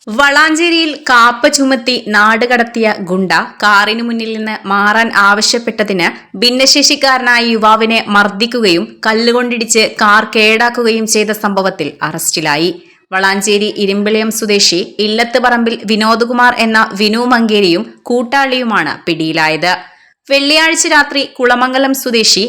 വളാഞ്ചേരിയിൽ കാപ്പ ചുമത്തി നാട് കടത്തിയ ഗുണ്ട കാറിനു മുന്നിൽ നിന്ന് മാറാൻ ആവശ്യപ്പെട്ടതിന് ഭിന്നശേഷിക്കാരനായ യുവാവിനെ മർദ്ദിക്കുകയും കല്ലുകൊണ്ടിടിച്ച് കാർ കേടാക്കുകയും ചെയ്ത സംഭവത്തിൽ അറസ്റ്റിലായി. വളാഞ്ചേരി ഇരുമ്പിളിയം സ്വദേശി ഇല്ലത്ത് പറമ്പിൽ വിനോദ്കുമാർ എന്ന വിനു മങ്കേരിയും കൂട്ടാളിയുമാണ് പിടിയിലായത്. വെള്ളിയാഴ്ച രാത്രി കുളമംഗലം സ്വദേശി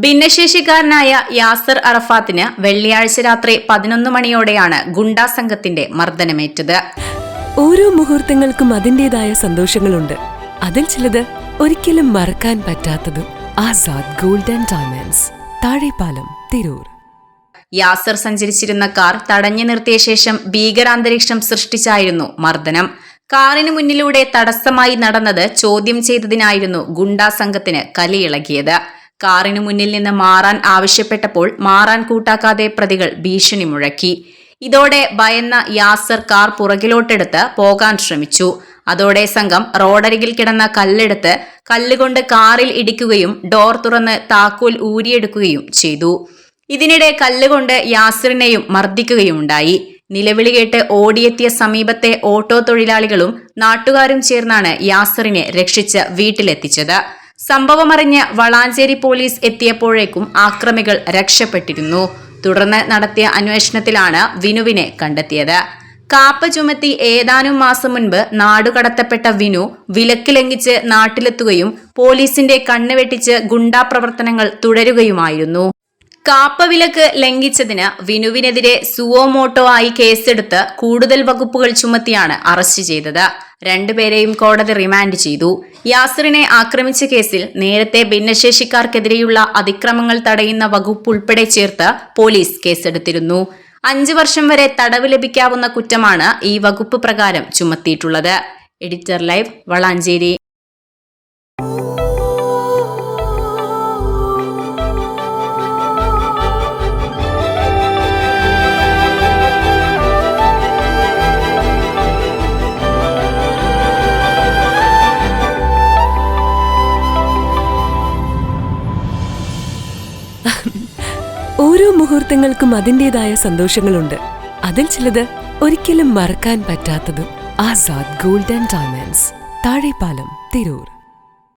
ഭിന്നശേഷിക്കാരനായ യാസർ അറഫാത്തിന് വെള്ളിയാഴ്ച രാത്രി 11 മണിയോടെയാണ് ഗുണ്ടാ സംഘത്തിന്റെ മർദ്ദനമേറ്റത്. ഓരോ മുഹൂർത്തങ്ങൾക്കും അതിന്റേതായ സന്തോഷങ്ങളുണ്ട്. അതിൽ ചിലത് ഒരിക്കലും മറക്കാൻ പറ്റാത്തതും. Azad gold and diamonds, Thazhepalam, Tirur. Yasir സഞ്ചരിച്ചിരുന്ന കാർ തടഞ്ഞു നിർത്തിയ ശേഷം ഭീകരാന്തരീക്ഷം സൃഷ്ടിച്ചായിരുന്നു മർദ്ദനം. കാറിന് മുന്നിലൂടെ തടസ്സമായി നടന്നത് ചോദ്യം ചെയ്തതിനായിരുന്നു ഗുണ്ടാ സംഘത്തിന് കലിയിളകിയത്. കാറിനു മുന്നിൽ നിന്ന് മാറാൻ ആവശ്യപ്പെട്ടപ്പോൾ മാറാൻ കൂട്ടാക്കാതെ പ്രതികൾ ഭീഷണി മുഴക്കി. ഇതോടെ ഭയന്ന യാസർ കാർ പുറകിലോട്ടെടുത്ത് പോകാൻ ശ്രമിച്ചു. അതോടെ സംഘം റോഡരികിൽ കിടന്ന കല്ലെടുത്ത് കല്ലുകൊണ്ട് കാറിൽ ഇടിക്കുകയും ഡോർ തുറന്ന് താക്കോൽ ഊരിയെടുക്കുകയും ചെയ്തു. ഇതിനിടെ കല്ലുകൊണ്ട് യാസറിനെയും മർദ്ദിക്കുകയുമുണ്ടായി. നിലവിളി കേട്ട് ഓടിയെത്തിയ സമീപത്തെ ഓട്ടോ തൊഴിലാളികളും നാട്ടുകാരും ചേർന്നാണ് യാസറിനെ രക്ഷിച്ച് വീട്ടിലെത്തിച്ചത്. സംഭവമറിഞ്ഞ് വളാഞ്ചേരി പോലീസ് എത്തിയപ്പോഴേക്കും ആക്രമികൾ രക്ഷപ്പെട്ടിരുന്നു. തുടർന്ന് നടത്തിയ അന്വേഷണത്തിലാണ് വിനുവിനെ കണ്ടെത്തിയത്. കാപ്പ ചുമത്തി ഏതാനും മാസം മുൻപ് നാടുകടത്തപ്പെട്ട വിനു വിലക്ക് ലംഘിച്ച് നാട്ടിലെത്തുകയും പോലീസിന്റെ കണ്ണുവെട്ടിച്ച് ഗുണ്ടാ പ്രവർത്തനങ്ങൾ തുടരുകയുമായിരുന്നു. കാപ്പ വിലക്ക് ലംഘിച്ചതിന് വിനുവിനെതിരെ സുവോമോട്ടോ ആയി കേസെടുത്ത് കൂടുതൽ വകുപ്പുകൾ ചുമത്തിയാണ് അറസ്റ്റ് ചെയ്തത്. രണ്ടുപേരെയും കോടതി റിമാൻഡ് ചെയ്തു. യാസറിനെ ആക്രമിച്ച കേസിൽ നേരത്തെ ഭിന്നശേഷിക്കാർക്കെതിരെയുള്ള അതിക്രമങ്ങൾ തടയുന്ന വകുപ്പ് ഉൾപ്പെടെ ചേർത്ത് പോലീസ് കേസെടുത്തിരുന്നു. 5 വർഷം വരെ തടവ് ലഭിക്കാവുന്ന കുറ്റമാണ് ഈ വകുപ്പ് പ്രകാരം ചുമത്തിയിട്ടുള്ളത്. Editor live, Valanchery. ഓരോ മുഹൂർത്തങ്ങൾക്കും അതിന്റേതായ സന്തോഷങ്ങളുണ്ട്. അതിൽ ചിലത് ഒരിക്കലും മറക്കാൻ പറ്റാത്തതും. Azad gold and diamonds, Thazhepalam, Tirur.